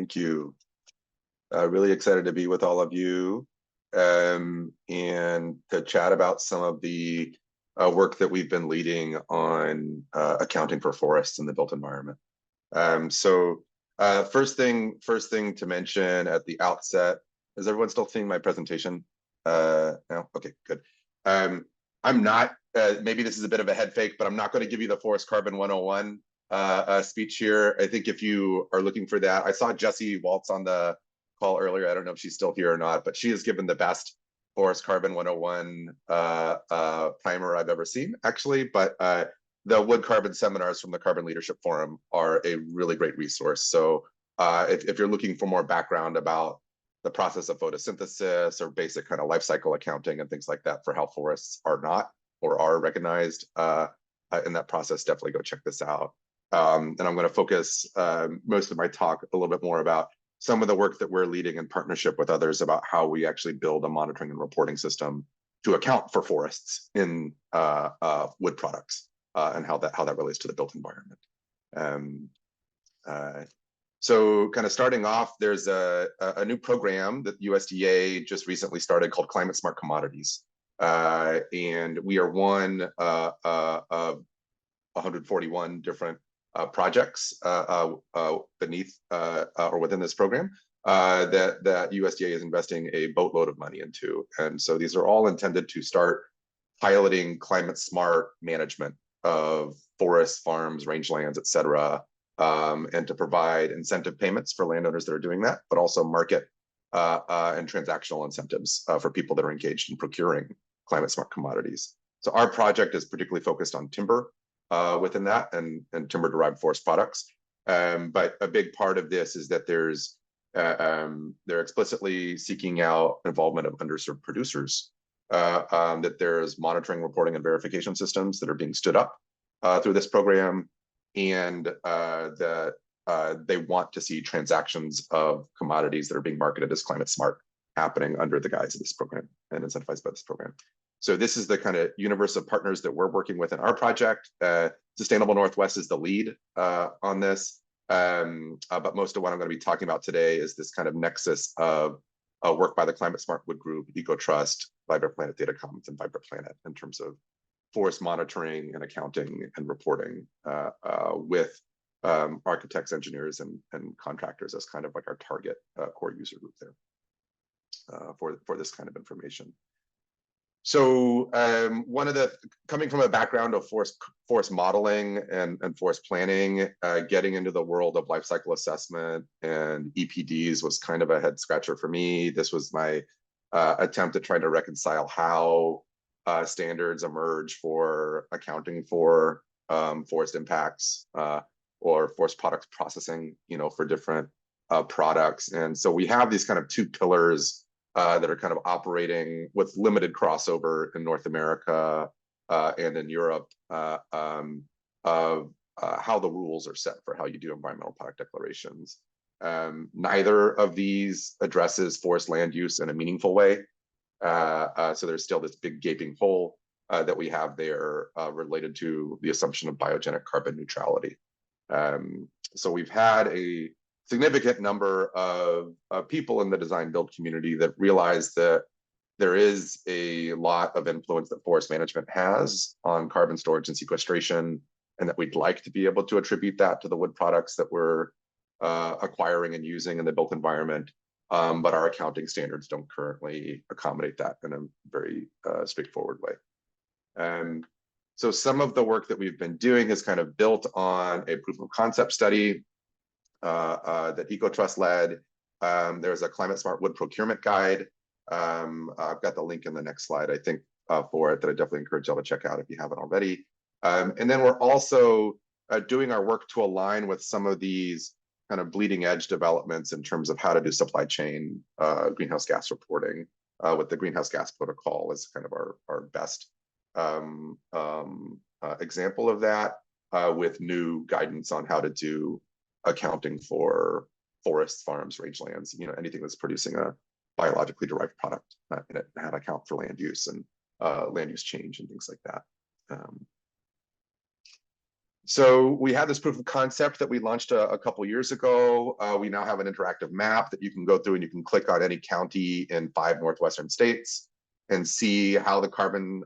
Thank you. Really excited to be with all of you and to chat about some of the work that we've been leading on accounting for forests in the built environment. First thing to mention at the outset, is everyone still seeing my presentation? No? Okay, good. I'm not, maybe this is a bit of a head fake, but I'm not going to give you the Forest Carbon 101 speech here. I think if you are looking for that, I saw Jessie Waltz on the call earlier. I don't know if she's still here or not, but she has given the best Forest Carbon 101 primer I've ever seen, actually. But the wood carbon seminars from the Carbon Leadership Forum are a really great resource. So if you're looking for more background about the process of photosynthesis or basic kind of life cycle accounting and things like that for how forests are not or are recognized in that process, definitely go check this out. And I'm going to focus most of my talk a little bit more about some of the work that we're leading in partnership with others about how we actually build a monitoring and reporting system to account for forests in wood products and how that relates to the built environment. So kind of starting off, there's a new program that USDA just recently started called Climate Smart Commodities. And we are one of 141 different projects beneath or within this program that USDA is investing a boatload of money into. And so these are all intended to start piloting climate smart management of forests, farms, rangelands, et cetera, and to provide incentive payments for landowners that are doing that, but also market and transactional incentives for people that are engaged in procuring climate smart commodities. So our project is particularly focused on timber within that and timber derived forest products. But a big part of this is that they're explicitly seeking out involvement of underserved producers, that there's monitoring, reporting, and verification systems that are being stood up through this program, and that they want to see transactions of commodities that are being marketed as climate smart happening under the guise of this program and incentivized by this program. So this is the kind of universe of partners that we're working with in our project. Sustainable Northwest is the lead on this, but most of what I'm going to be talking about today is this kind of nexus of work by the Climate Smart Wood Group, EcoTrust, Vibrant Planet Data Commons, and Vibrant Planet in terms of forest monitoring and accounting and reporting with architects, engineers, and contractors as kind of like our target core user group there for this kind of information. So coming from a background of forest modeling and forest planning, getting into the world of life cycle assessment and EPDs was kind of a head scratcher for me. This was my attempt at trying to reconcile how standards emerge for accounting for forest impacts or forest products processing, for different products. And so we have these kind of two pillars that are kind of operating with limited crossover in North America and in Europe of how the rules are set for how you do environmental product declarations. Neither of these addresses forest land use in a meaningful way. So there's still this big gaping hole that we have there related to the assumption of biogenic carbon neutrality. So we've had a significant number of people in the design build community that realize that there is a lot of influence that forest management has on carbon storage and sequestration, and that we'd like to be able to attribute that to the wood products that we're acquiring and using in the built environment. But our accounting standards don't currently accommodate that in a very straightforward way. So some of the work that we've been doing is kind of built on a proof of concept study that EcoTrust led. There's a Climate Smart Wood Procurement Guide. I've got the link in the next slide, I think, for it, that I definitely encourage y'all to check out if you haven't already. And then we're also doing our work to align with some of these kind of bleeding edge developments in terms of how to do supply chain greenhouse gas reporting with the Greenhouse Gas Protocol as kind of our best example of that, with new guidance on how to do accounting for forests, farms, rangelands, anything that's producing a biologically derived product, and how to account for land use and land use change and things like that. So we had this proof of concept that we launched a couple years ago. We now have an interactive map that you can go through and you can click on any county in 5 northwestern states and see how the carbon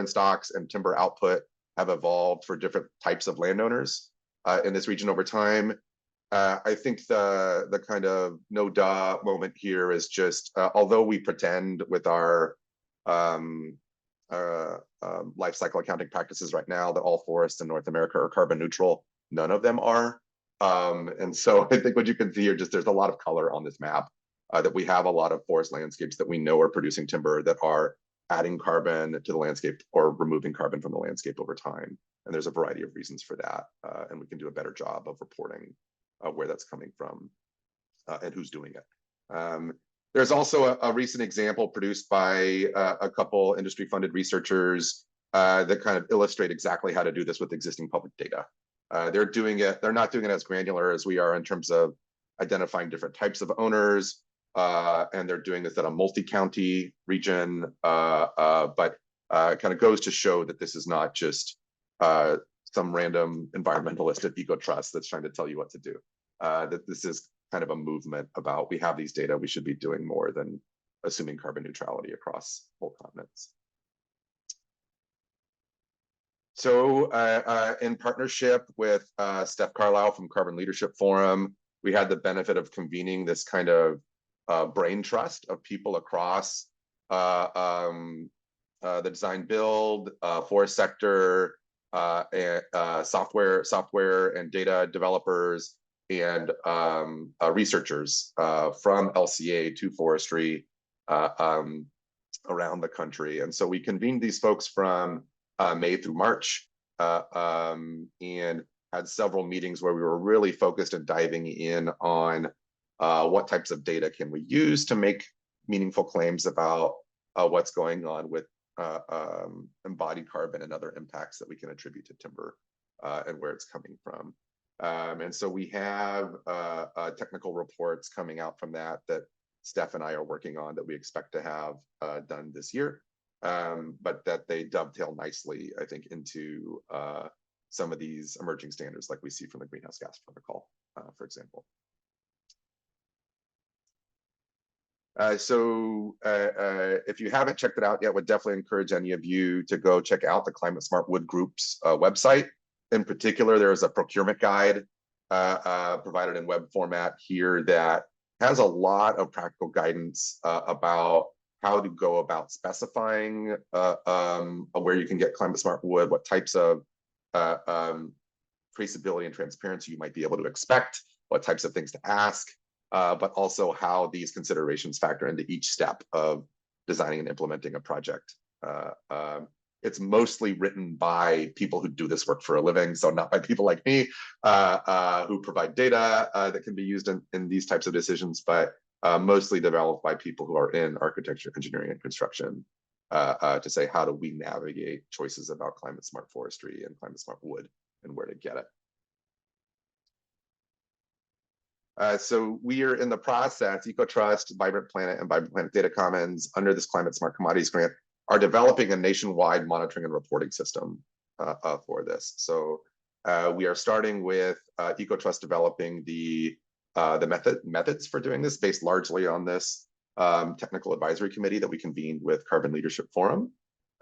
stocks and timber output have evolved for different types of landowners in this region over time. I think the kind of no duh moment here is just although we pretend with our life cycle accounting practices right now that all forests in North America are carbon neutral, none of them are. And so I think what you can see here, just there's a lot of color on this map that we have a lot of forest landscapes that we know are producing timber that are adding carbon to the landscape or removing carbon from the landscape over time. And there's a variety of reasons for that. And we can do a better job of reporting where that's coming from and who's doing it. There's also a recent example produced by a couple industry-funded researchers that kind of illustrate exactly how to do this with existing public data. They're not doing it as granular as we are in terms of identifying different types of owners, and they're doing this at a multi-county region, but it kind of goes to show that this is not just some random environmentalist at EcoTrust that's trying to tell you what to do. That this is kind of a movement about we have these data, we should be doing more than assuming carbon neutrality across whole continents. So in partnership with Steph Carlisle from Carbon Leadership Forum, we had the benefit of convening this kind of brain trust of people across the design build, forest sector, software and data developers, and researchers from LCA to forestry around the country. And so we convened these folks from May through March and had several meetings where we were really focused and diving in on what types of data can we use to make meaningful claims about what's going on with embodied carbon and other impacts that we can attribute to timber and where it's coming from. And so we have technical reports coming out from that Steph and I are working on that we expect to have done this year, but that they dovetail nicely, I think, into some of these emerging standards like we see from the Greenhouse Gas Protocol, for example. So if you haven't checked it out yet, would definitely encourage any of you to go check out the Climate Smart Wood Group's website. In particular, there is a procurement guide provided in web format here that has a lot of practical guidance about how to go about specifying where you can get climate smart wood, what types of traceability and transparency you might be able to expect, what types of things to ask, but also how these considerations factor into each step of designing and implementing a project. It's mostly written by people who do this work for a living, so not by people like me who provide data that can be used in these types of decisions, but mostly developed by people who are in architecture, engineering, and construction to say, how do we navigate choices about climate smart forestry and climate smart wood and where to get it. So we are in the process, EcoTrust, Vibrant Planet, and Vibrant Planet Data Commons, under this Climate Smart Commodities Grant, are developing a nationwide monitoring and reporting system for this. So we are starting with EcoTrust developing the methods for doing this, based largely on this technical advisory committee that we convened with Carbon Leadership Forum.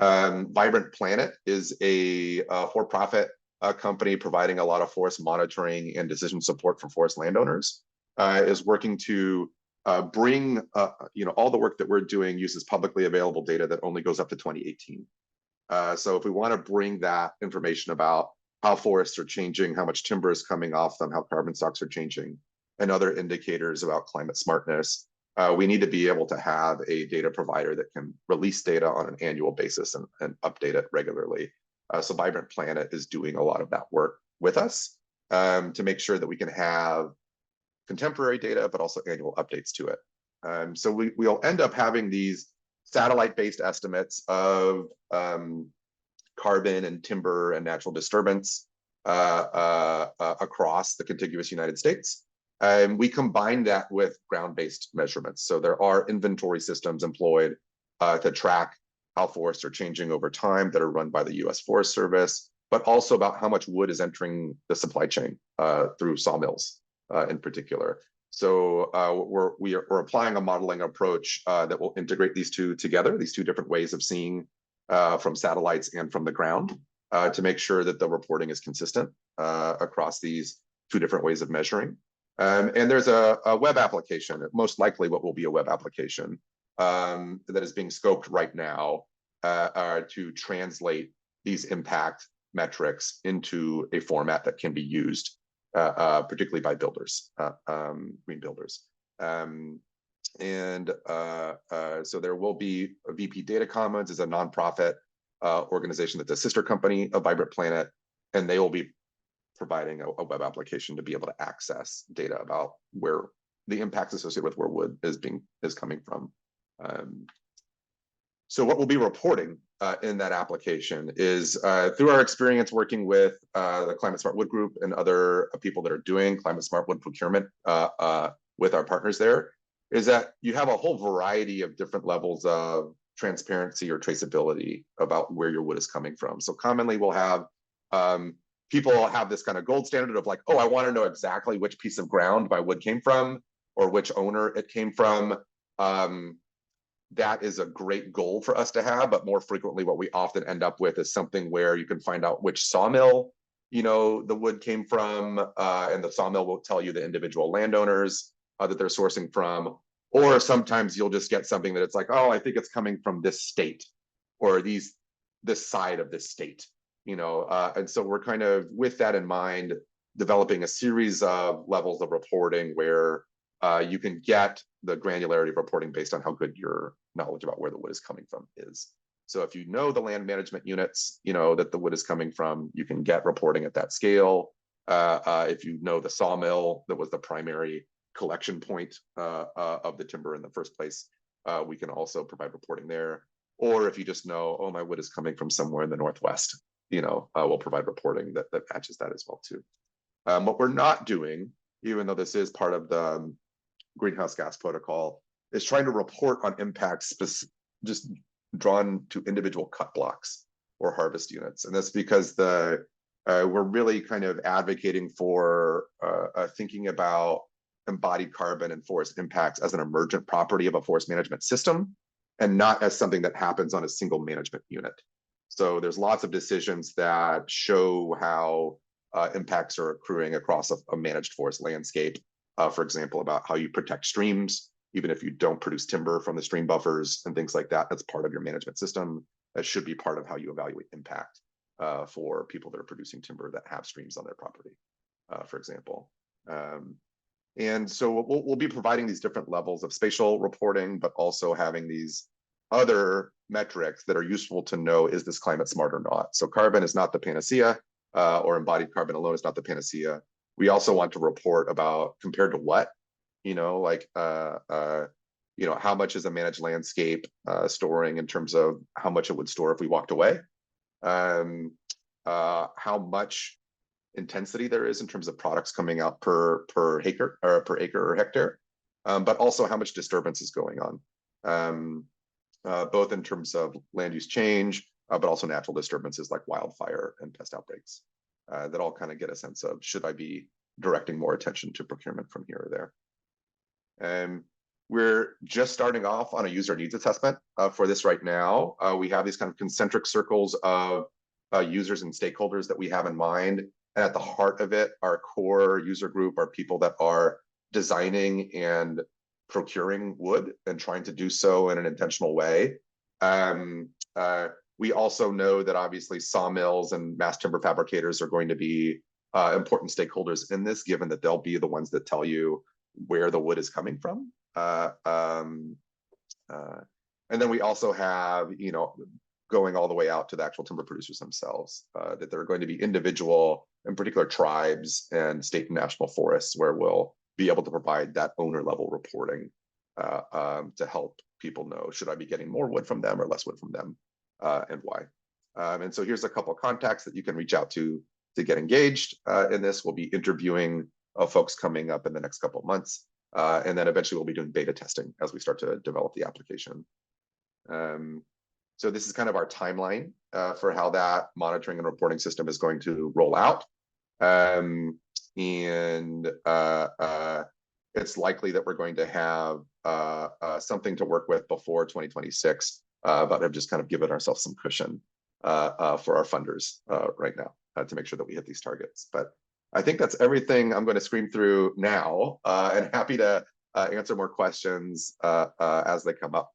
Vibrant Planet is a for-profit company providing a lot of forest monitoring and decision support for forest landowners, is working to bring, all the work that we're doing uses publicly available data that only goes up to 2018. So if we want to bring that information about how forests are changing, how much timber is coming off them, how carbon stocks are changing, and other indicators about climate smartness, we need to be able to have a data provider that can release data on an annual basis and update it regularly. So Vibrant Planet is doing a lot of that work with us to make sure that we can have contemporary data, but also annual updates to it. So we'll end up having these satellite-based estimates of carbon and timber and natural disturbance across the contiguous United States. We combine that with ground-based measurements. So there are inventory systems employed to track how forests are changing over time that are run by the U.S. Forest Service. but also about how much wood is entering the supply chain through sawmills in particular. So we're applying a modeling approach that will integrate these two together, these two different ways of seeing from satellites and from the ground, to make sure that the reporting is consistent across these two different ways of measuring. And there's a web application, most likely what will be a web application that is being scoped right now to translate these impact metrics into a format that can be used, particularly by builders, green builders. So there will be a VP Data Commons is a nonprofit organization that's a sister company of Vibrant Planet, and they will be providing a web application to be able to access data about where the impacts associated with where wood is coming from. So what we'll be reporting in that application is through our experience working with the Climate Smart Wood Group and other people that are doing climate smart wood procurement with our partners there, is that you have a whole variety of different levels of transparency or traceability about where your wood is coming from. So commonly we'll have people have this kind of gold standard of like, oh, I want to know exactly which piece of ground my wood came from or which owner it came from. That is a great goal for us to have, but more frequently what we often end up with is something where you can find out which sawmill, you know, the wood came from, and the sawmill will tell you the individual landowners that they're sourcing from. Or sometimes you'll just get something that it's like, oh, I think it's coming from this state or this side of this state, you know. And so we're kind of, with that in mind, developing a series of levels of reporting where you can get the granularity of reporting based on how good your knowledge about where the wood is coming from is. So if you know the land management units, you know, that the wood is coming from, you can get reporting at that scale. If you know the sawmill that was the primary collection point of the timber in the first place, we can also provide reporting there. Or if you just know, oh, my wood is coming from somewhere in the Northwest, you know, we'll provide reporting that matches that as well too. What we're not doing, even though this is part of the greenhouse gas protocol, is trying to report on impacts just drawn to individual cut blocks or harvest units. And that's because we're really kind of advocating for thinking about embodied carbon and forest impacts as an emergent property of a forest management system and not as something that happens on a single management unit. So there's lots of decisions that show how impacts are accruing across a managed forest landscape. For example, about how you protect streams, even if you don't produce timber from the stream buffers and things like that. That's part of your management system. That should be part of how you evaluate impact for people that are producing timber that have streams on their property, for example. And so we'll be providing these different levels of spatial reporting, but also having these other metrics that are useful to know, is this climate smart or not? So carbon is not the panacea, or embodied carbon alone is not the panacea. We also want to report about compared to what, you know, like, you know, how much is a managed landscape storing in terms of how much it would store if we walked away, how much intensity there is in terms of products coming out per acre or hectare, but also how much disturbance is going on, both in terms of land use change, but also natural disturbances like wildfire and pest outbreaks. That all kind of get a sense of, should I be directing more attention to procurement from here or there? We're just starting off on a user needs assessment for this right now. We have these kind of concentric circles of users and stakeholders that we have in mind. And at the heart of it, our core user group are people that are designing and procuring wood and trying to do so in an intentional way. We also know that obviously sawmills and mass timber fabricators are going to be important stakeholders in this, given that they'll be the ones that tell you where the wood is coming from. And then we also have, you know, going all the way out to the actual timber producers themselves, that there are going to be individual, in particular tribes and state and national forests, where we'll be able to provide that owner level reporting to help people know, should I be getting more wood from them or less wood from them, and why. And so here's a couple of contacts that you can reach out to get engaged in this. We'll be interviewing folks coming up in the next couple of months. And then eventually we'll be doing beta testing as we start to develop the application. So this is kind of our timeline for how that monitoring and reporting system is going to roll out. And it's likely that we're going to have something to work with before 2026, but have just kind of given ourselves some cushion for our funders right now to make sure that we hit these targets. But I think that's everything I'm going to scream through now, and happy to answer more questions as they come up.